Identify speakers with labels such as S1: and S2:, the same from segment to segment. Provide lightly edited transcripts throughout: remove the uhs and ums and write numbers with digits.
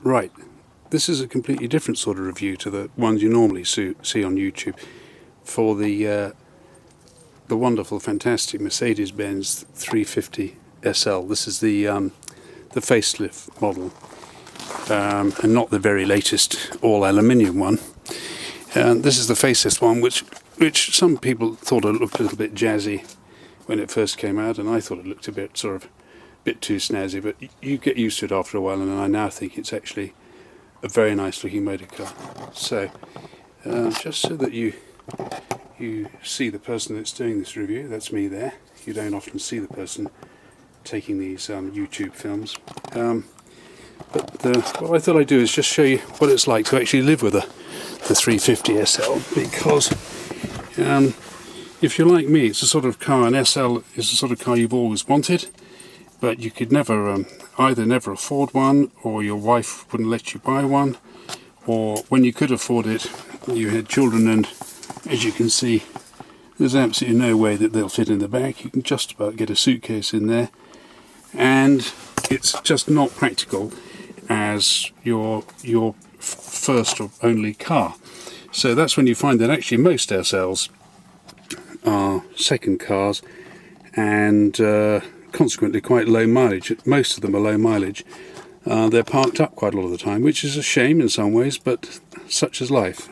S1: Right, this is a completely different sort of review to the ones you normally see on YouTube for the wonderful, fantastic Mercedes-Benz 350 SL. This is the facelift model, and not the very latest all-aluminium one. This is the facelift one, which some people thought it looked a little bit jazzy when it first came out, and I thought it looked a bit too snazzy, but you get used to it after a while, and I now think it's actually a very nice looking motor car. So just so that you see the person that's doing this review, that's me there. You don't often see the person taking these YouTube films, but what I thought I'd do is just show you what it's like to actually live with the 350 SL, because if you're like me, it's the sort of car, an SL is the sort of car you've always wanted, but you could never either never afford one, or your wife wouldn't let you buy one, or when you could afford it you had children, and as you can see there's absolutely no way that they'll fit in the back. You can just about get a suitcase in there, and it's just not practical as your first or only car. So that's when you find that actually most SLs are second cars, and consequently quite low mileage. Most of them are low mileage. They're parked up quite a lot of the time, which is a shame in some ways, but such is life.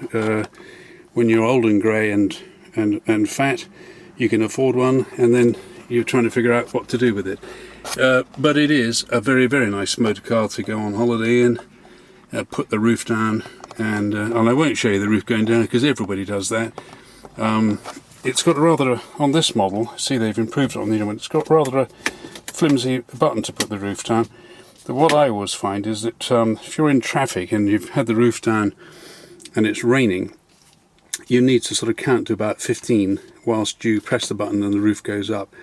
S1: When you're old and grey and fat, you can afford one, and then you're trying to figure out what to do with it. But it is a very, very nice motor car to go on holiday in, put the roof down, and I won't show you the roof going down because everybody does that. It's got a rather, on this model, see they've improved it on the other one, it's got rather a flimsy button to put the roof down. But what I always find is that if you're in traffic and you've had the roof down and it's raining, you need to sort of count to about 15 whilst you press the button and the roof goes up,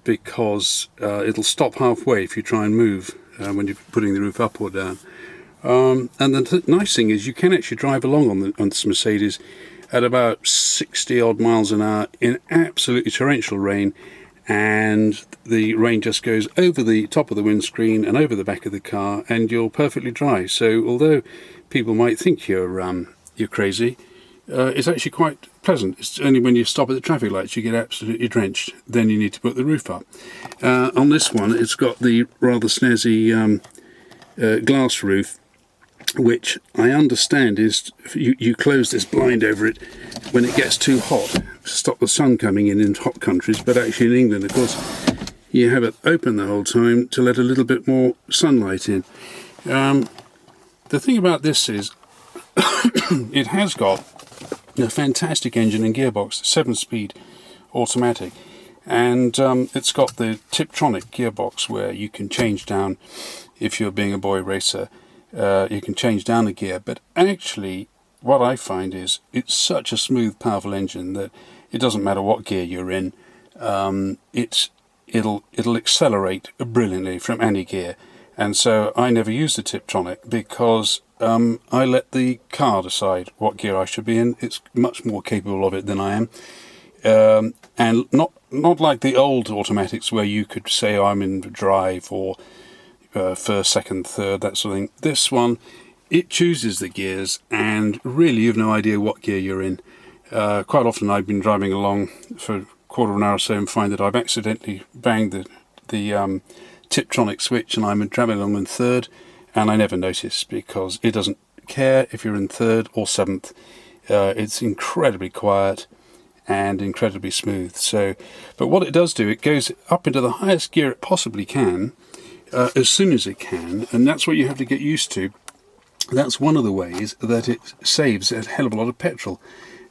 S1: because it'll stop halfway if you try and move when you're putting the roof up or down. And the nice thing is you can actually drive along on this Mercedes at about 60 odd miles an hour in absolutely torrential rain, and the rain just goes over the top of the windscreen and over the back of the car, and you're perfectly dry. So although people might think you're crazy, it's actually quite pleasant. It's only when you stop at the traffic lights you get absolutely drenched, then you need to put the roof up. On this one it's got the rather snazzy glass roof, which I understand is you close this blind over it when it gets too hot to stop the sun coming in hot countries, but actually in England, of course, you have it open the whole time to let a little bit more sunlight in. The thing about this is it has got a fantastic engine and gearbox, 7-speed automatic, and it's got the Tiptronic gearbox where you can change down, if you're being a boy racer, you can change down a gear. But actually what I find is it's such a smooth, powerful engine that it doesn't matter what gear you're in, it'll accelerate brilliantly from any gear. And so I never use the Tiptronic because I let the car decide what gear I should be in. It's much more capable of it than I am, and not like the old automatics where you could say, oh, I'm in drive or first, second, third, that sort of thing. This one, it chooses the gears, and really you've no idea what gear you're in. Quite often I've been driving along for a quarter of an hour or so and find that I've accidentally banged the Tiptronic switch and I'm travelling along in third, and I never notice because it doesn't care if you're in third or seventh. It's incredibly quiet and incredibly smooth. So, but what it does do, it goes up into the highest gear it possibly can, as soon as it can, and that's what you have to get used to. That's one of the ways that it saves a hell of a lot of petrol.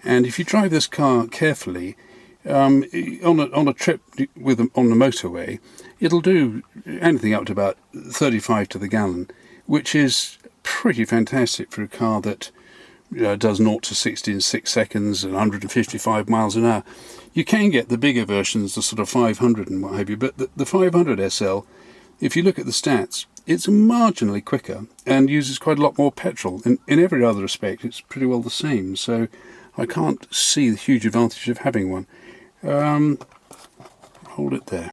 S1: And if you drive this car carefully, on a trip on the motorway, it'll do anything up to about 35 to the gallon, which is pretty fantastic for a car that does 0 to 60 in 6 seconds and 155 miles an hour. You can get the bigger versions, the sort of 500 and what have you, but the 500 SL, if you look at the stats, it's marginally quicker and uses quite a lot more petrol. In every other respect, it's pretty well the same. So I can't see the huge advantage of having one. Hold it there.